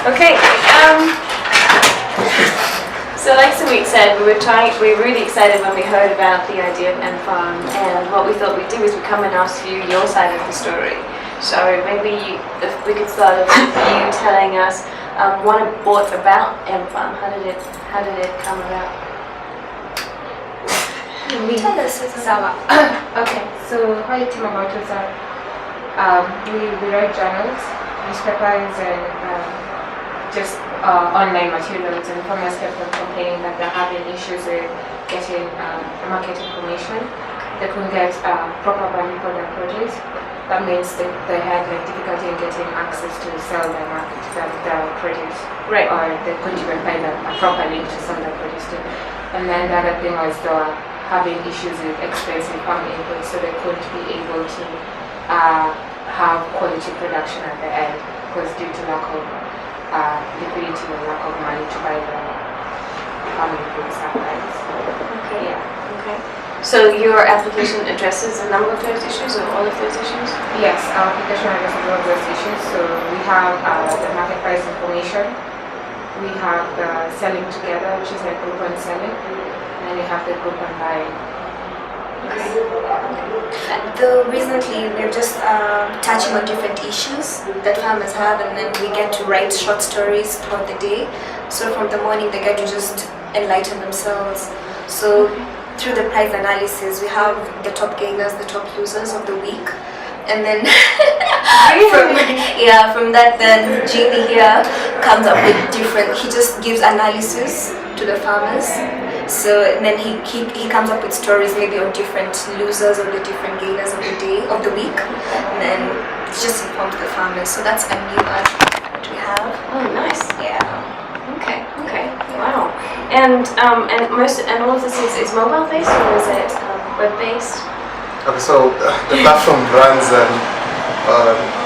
Okay. So like Samit said, we were really excited when we heard about the idea of MFarm, and what we thought we'd do is we'd come and ask you your side of the story. So maybe if we could start off with you telling us what about MFarm. How did it come about? Tell us, Sawa. Okay, so how it came about was that we write journals, newspapers, and just online materials, and farmers kept on complaining that they're having issues with getting market information. They couldn't get proper value for their produce. That means they had difficulty in getting access to sell their produce. Right. Or they couldn't even find a proper link to sell their produce to. And then the other thing was they were having issues with expensive farm inputs, so they couldn't be able to have quality production at the end, because due to lack of liquidity and lack of money to buy the farm inputs supplies. Okay. Yeah. Okay. So your application addresses a number of those issues, or all of those issues? Yes, our application addresses all of those issues. So we have the market price information, we have the selling together, which is like group one selling, and we have the group one buying. Recently, we're just touching on different issues that farmers have, and then we get to write short stories throughout the day. So from the morning, they get to just enlighten themselves. So through the price analysis, we have the top gainers, the top losers of the week, and then from that, then Jamie here comes up with different. He just gives analysis to the farmers. So and then he comes up with stories maybe on different losers or the different gainers of the day, of the week, and then it just informs the farmers. So that's a new ad that we have. Oh, nice. Yeah. Okay. Wow. And all of this is mobile based, or is it web based? Okay, so the platform runs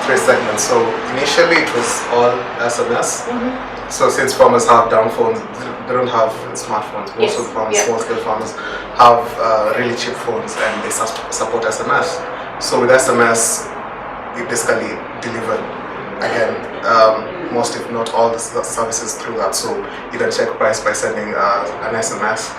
three segments. So initially it was all SMS. Mm-hmm. So since farmers have dumb phones, they don't have smartphones. Most of the farmers, small-scale farmers, have really cheap phones, and they support SMS. So with SMS, we basically deliver again most, if not all, the services through that. So you can check price by sending an SMS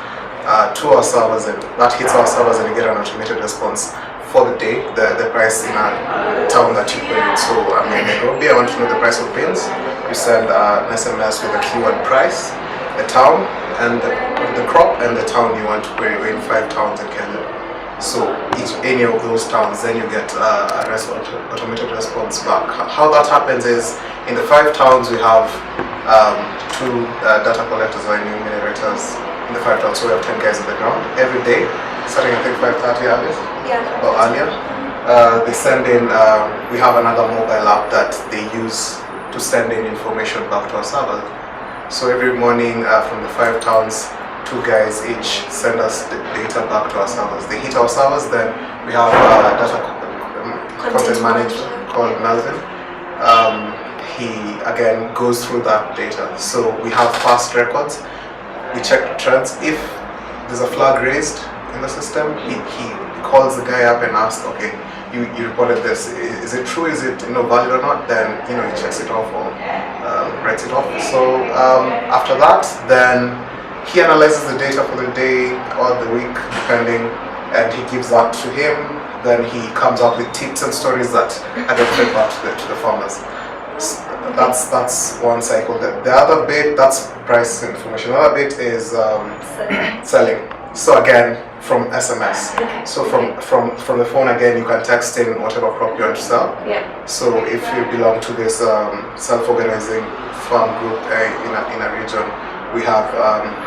to our servers, and that hits our servers, and you get an automated response for the day, the price in a town that you're in. So I'm in Nairobi, I want to know the price of beans. You send an SMS with a keyword price, the town, and the crop, and the town you want to query. We're in 5 towns in Kenya. So any of those towns, then you get a automated response back. How that happens is, in the 5 towns we have 2 data collectors or enumerators in the 5 towns. So we have 10 guys on the ground every day, starting I think 5:30 hours. Yeah. Or earlier. They send in, we have another mobile app that they use to send in information back to our server. So every morning from the 5 towns, 2 guys each send us the data back to our servers. They hit our servers, then we have a data content manager called Melvin. He again goes through that data. So we have past records, we check trends. If there's a flag raised in the system, he calls the guy up and asks, okay, you reported this, is it true, is it valid or not? Then he checks it off or writes it off. So after that, then he analyzes the data for the day or the week, depending, and he gives that to him. Then he comes up with tips and stories that are then fed back to the farmers. That's one cycle. The other bit, that's price information. The other bit is selling. So again, from SMS. So from the phone, again, you can text in whatever crop you want to sell. Yeah. So if you belong to this self-organizing farm group in a region, we have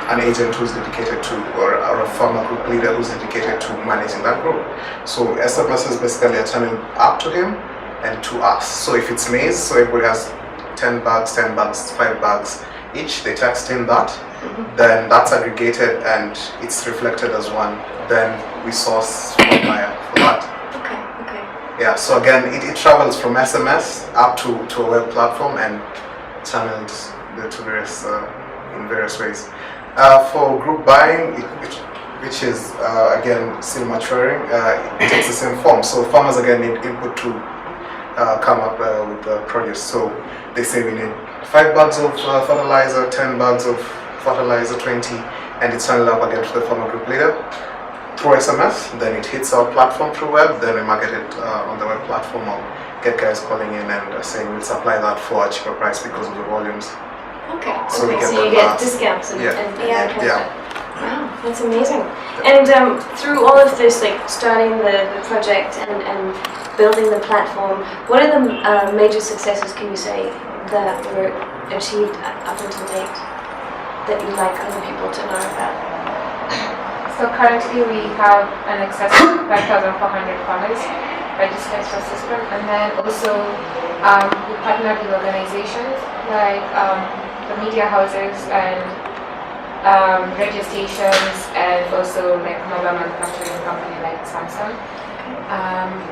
an agent who's dedicated to, or a farmer group leader who's dedicated to managing that group. So SMS is basically a channel up to him and to us. So if it's maize, so everybody has 10 bags, 5 bags each, they text in that. Then that's aggregated and it's reflected as one. Then we source from buyer for that. Okay. Yeah, so again, it travels from SMS up to a web platform and channeled to various in various ways. For group buying, which is again still maturing, it takes the same form. So farmers again need input to come up with the produce. So they say we need 5 bags of fertilizer, 10 bags of fertilizer, 20, and it's channeled up again to the farmer group leader through SMS. Then it hits our platform through web. Then we market it on the web platform, or get guys calling in and saying we'll supply that for a cheaper price because of the volumes. Okay. So we Okay. get So you them, get discounts and Yeah. Wow, that's amazing. And through all of this, like starting the project and building the platform, what are the major successes, can you say, that were achieved up until date that you'd like other people to know about? So currently we have an excess of 5,400 farmers registered for system, and then also we partnered with organizations like the media houses and radio stations, and also like mobile manufacturing company like Samsung.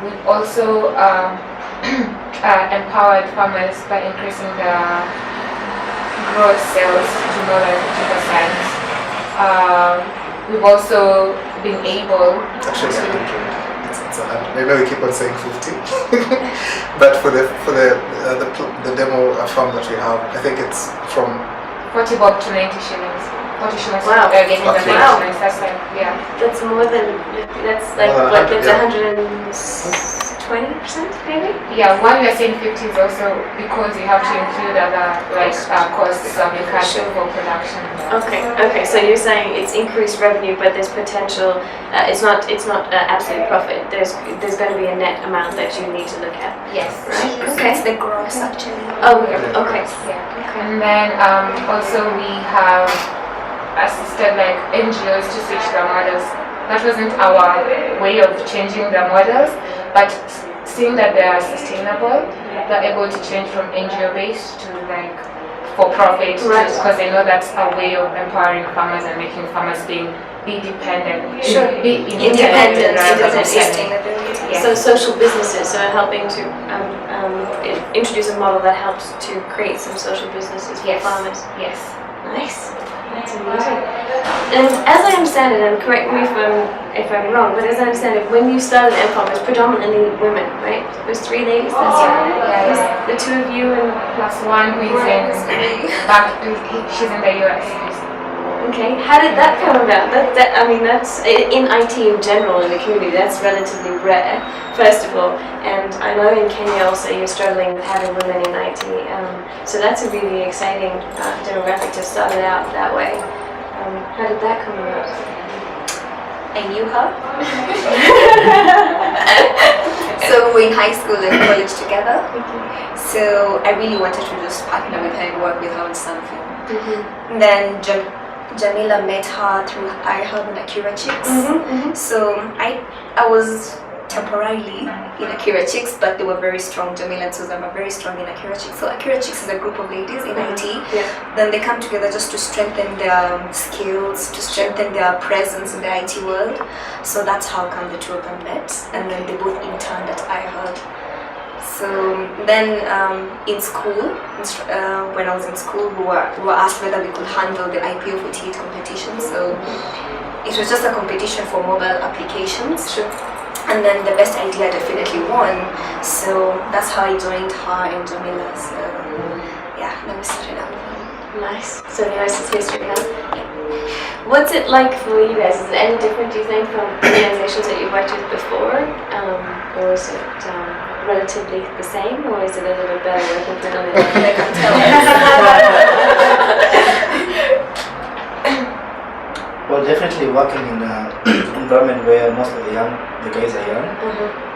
We've also empowered farmers by increasing their gross sales to more than 50%. We've also been able Actually, to... it's 100. Maybe we keep on saying 50. But for the demo farm that we have, I think it's from 40 bob to 90 shillings. 40 shillings. Wow. Getting the 90 Okay. shillings. That's like, yeah. That's more than, that's like, More than what, 100, that's yeah. 120% maybe? Yeah, why we are saying 50 is also because you have to include other like costs of your capital for production. Okay, so you're saying it's increased revenue, but there's potential, it's not absolute profit. There's going to be a net amount that you need to look at. Yes. Right. It's Okay. the gross actually. Oh, okay. Yeah. And then also we have assisted like NGOs to switch their models. That wasn't our way of changing their models, but seeing that they are sustainable, they're able to change from NGO based to like for profit, Right. because they know that's a way of empowering farmers and making farmers be dependent, Sure. be Independent rather because than of sustainability. Yes. So social businesses are helping to introduce a model that helps to create some social businesses for Yes. farmers. Yes. Nice. That's amazing. And as I understand it, and correct me if I'm wrong, but as I understand it, when you started MFarm, it was predominantly women, right? It was 3 ladies that started. Yeah, It was yeah. the 2 of you and Plus one who is in she's in the US. okay. How did that come about? I mean, that's in IT in general in the community. That's relatively rare, first of all. And I know in Kenya also you're struggling with having women in IT. So that's a really exciting demographic to start it out that way. How did that come about? I knew her. So we're in high school and college together. So I really wanted to just partner with her and work with her on something. And then Jamila met her through iHub and Akira Chicks. So I was temporarily in Akira Chicks, but they were very strong. Jamila and Susan were very strong in Akira Chicks. So Akira Chicks is a group of ladies in IT. Yeah. Then they come together just to strengthen their skills, to strengthen their presence in the IT world. So that's how come the two of them met. And then they both interned at iHub. So then in school, when I was in school, we were asked whether we could handle the IPO 48 competition. So it was just a competition for mobile applications. Sure. And then the best idea definitely won. So that's how I joined her and Jamila. So yeah, then we started out. Nice. So the rest is history, huh? What's it like for you guys? Is it any different, do you think, from organizations that you've worked with before? Or is it relatively the same? Or is it a little bit better working for another? I can tell. Well, definitely working in an environment where most of the guys are young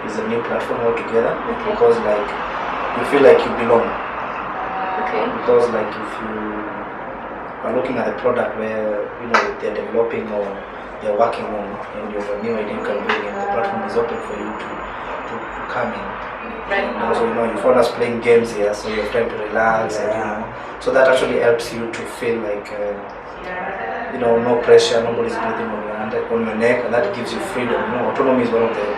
is a new platform altogether. Okay. Because like you feel like you belong. Okay. Because like if you are looking at a product where they're developing or they're working on, and you have a new idea you can bring in, the platform is open for you to come in. Right. And also you find us playing games here, so you have time to relax and so that actually helps you to feel like no pressure, nobody's breathing on your neck, and that gives you freedom. Autonomy is one of the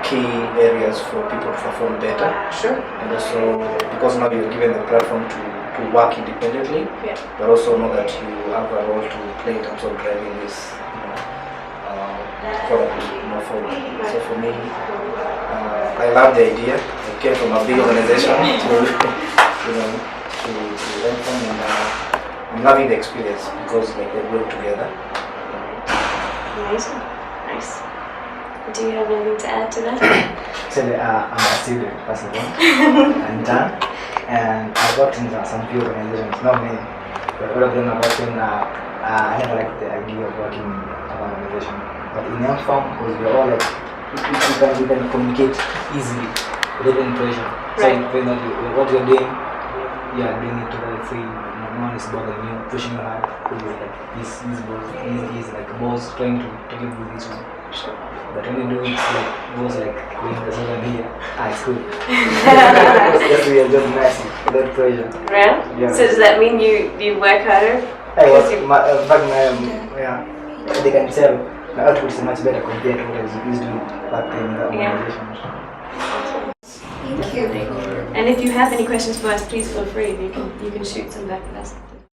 key areas for people to perform better. Sure. And also because now you're given the platform to work independently, but also know that you have a role to play in terms of driving this product forward. So for me, I love the idea. I came from a big organization to MFarm, and I'm loving the experience because like they work together. Amazing. Nice. Do you have anything to add to that? Actually, I'm a student, first of all, and done. And I've worked in some few organizations, not many, but all of them I've worked in. I never liked the idea of working in an organization. But in MFarm, because we're all like, we can communicate easily without any pressure. So Right. you feel that what you're doing, you are doing it totally free. No one is bothering you, pushing you hard. He's like a boss trying to give you this one. But when you do it, like boss like going the social media, it's good. Just we are just nice without pressure. Right? Yeah. So does that mean you work harder? I was they can tell my output is much better compared to what I was used to back then in the organization. Thank you. And if you have any questions for us, please feel free. You can shoot some back at us.